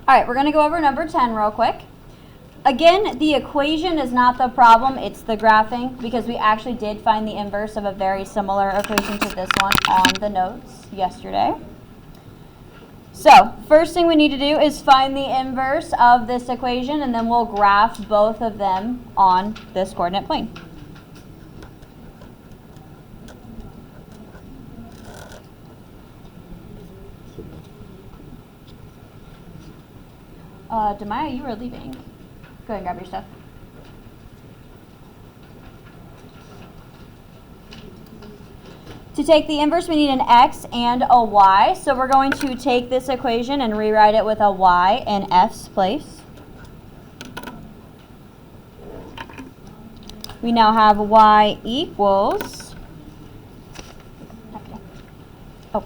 All right, we're going to go over number 10 real quick. Again, the equation is not the problem, it's the graphing, because we actually did find the inverse of a very similar equation to this one on the notes yesterday. So, first thing we need to do is find the inverse of this equation, and then we'll graph both of them on this coordinate plane. Demaya, you were leaving. Go ahead and grab your stuff. To take the inverse, we need an x and a y. So we're going to take this equation and rewrite it with a y in f's place. We now have y equals, oh,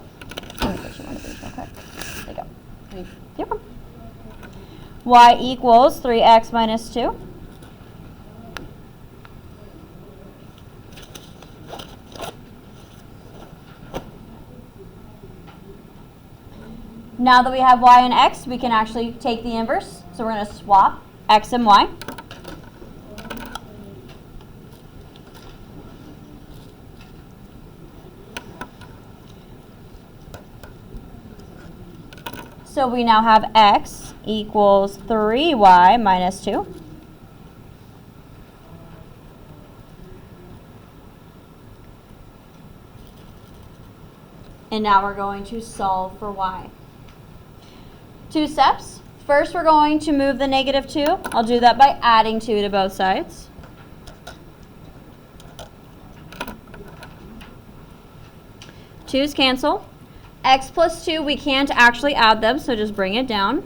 let me put you one of these real quick. There you go. Yep. Y equals 3x minus 2. Now that we have y and x, we can actually take the inverse. So we're going to swap x and y. So we now have x equals 3y minus 2. And now we're going to solve for y. 2 steps. First, we're going to move the negative 2. I'll do that by adding 2 to both sides. Twos cancel. X plus 2, we can't actually add them, so just bring it down.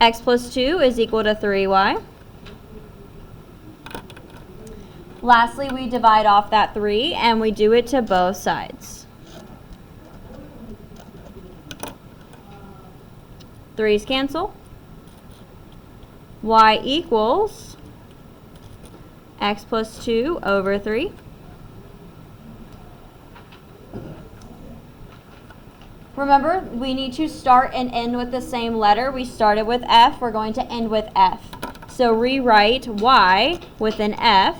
X plus 2 is equal to 3y. Lastly, we divide off that 3, and we do it to both sides. 3's cancel. Y equals x plus 2 over 3. Remember, we need to start and end with the same letter. We started with F, we're going to end with F. So rewrite y with an F,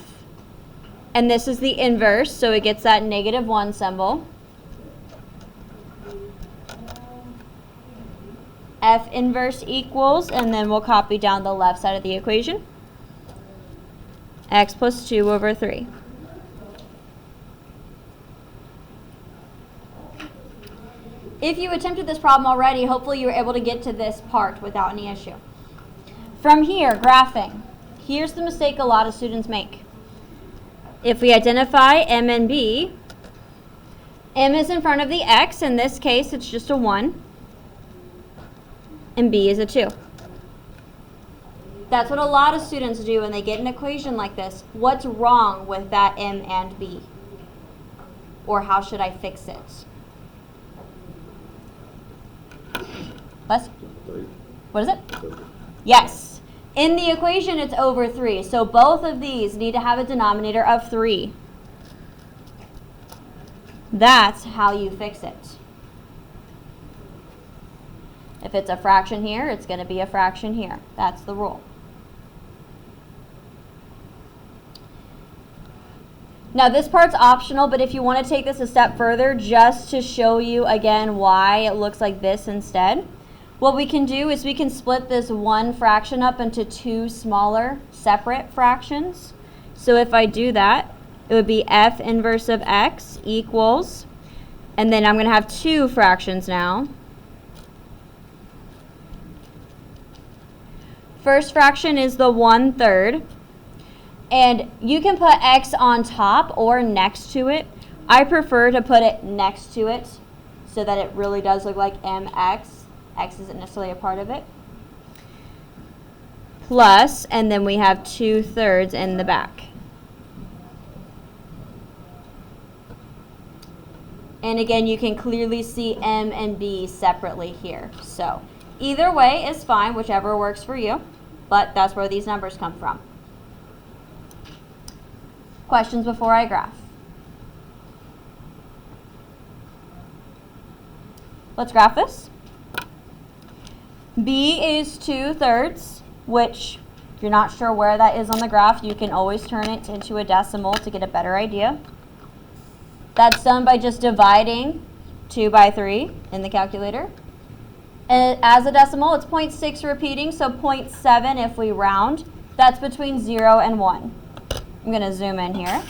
and this is the inverse, so it gets that -1 symbol. F inverse equals, and then we'll copy down the left side of the equation, x plus 2 over 3. If you attempted this problem already, hopefully you were able to get to this part without any issue. From here, graphing. Here's the mistake a lot of students make. If we identify m and b, m is in front of the x. In this case, it's just a 1. And b is a 2. That's what a lot of students do when they get an equation like this. What's wrong with that m and b? Or how should I fix it? What is it? Yes. In the equation, it's over 3. So both of these need to have a denominator of 3. That's how you fix it. If it's a fraction here, it's going to be a fraction here. That's the rule. Now this part's optional, but if you want to take this a step further, just to show you again why it looks like this instead, what we can do is we can split this one fraction up into 2 smaller separate fractions. So if I do that, it would be f inverse of x equals, and then I'm going to have 2 fractions now. First fraction is the 1/3. And you can put x on top or next to it. I prefer to put it next to it so that it really does look like mx. X isn't necessarily a part of it. Plus, and then we have 2/3 in the back. And again, you can clearly see m and b separately here. So either way is fine, whichever works for you. But that's where these numbers come from. Questions before I graph? Let's graph this. B is 2/3, which if you're not sure where that is on the graph, you can always turn it into a decimal to get a better idea. That's done by just dividing 2 by 3 in the calculator. And as a decimal, it's 0.6 repeating, so 0.7 if we round. That's between 0 and 1. I'm going to zoom in here.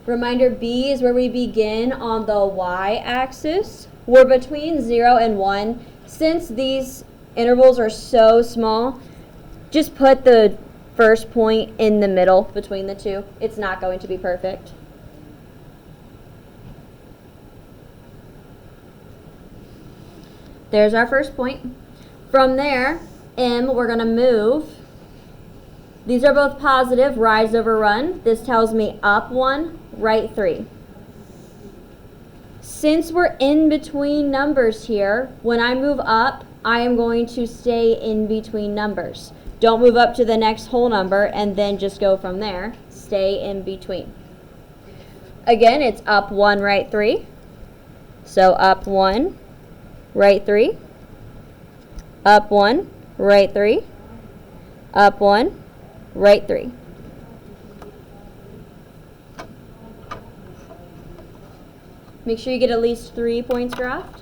Reminder, B is where we begin on the y-axis. We're between 0 and 1. Since these intervals are so small, just put the first point in the middle between the two. It's not going to be perfect. There's our first point. From there, M, we're going to move. These are both positive, rise over run. This tells me up 1, right 3. Since we're in between numbers here, when I move up, I am going to stay in between numbers. Don't move up to the next whole number and then just go from there. Stay in between. Again, it's up 1, right 3. So up 1, right 3. Up 1, right 3. Up 1, right 3. Make sure you get at least 3 points graphed.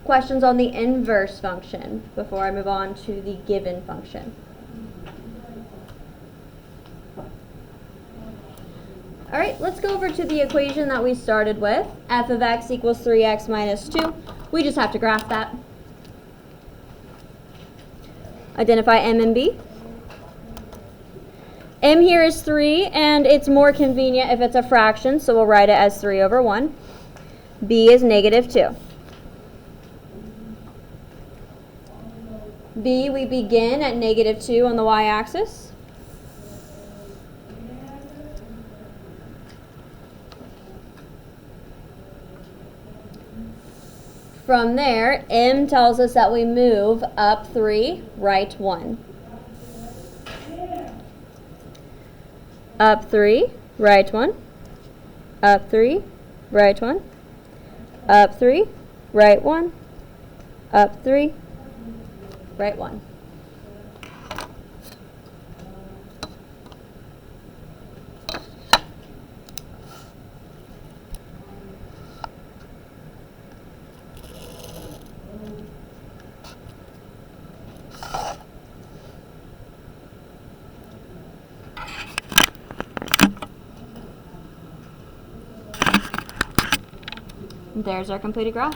Questions on the inverse function before I move on to the given function. All right, let's go over to the equation that we started with. F of x equals 3x minus 2. We just have to graph that. Identify m and b. M here is 3, and it's more convenient if it's a fraction, so we'll write it as 3 over 1. B is negative 2. B, we begin at negative 2 on the y-axis. From there, M tells us that we move up 3, right 1. Up 3, right 1. Up 3, right 1. Up 3, right 1. Up 3, right 1. There's our completed graph.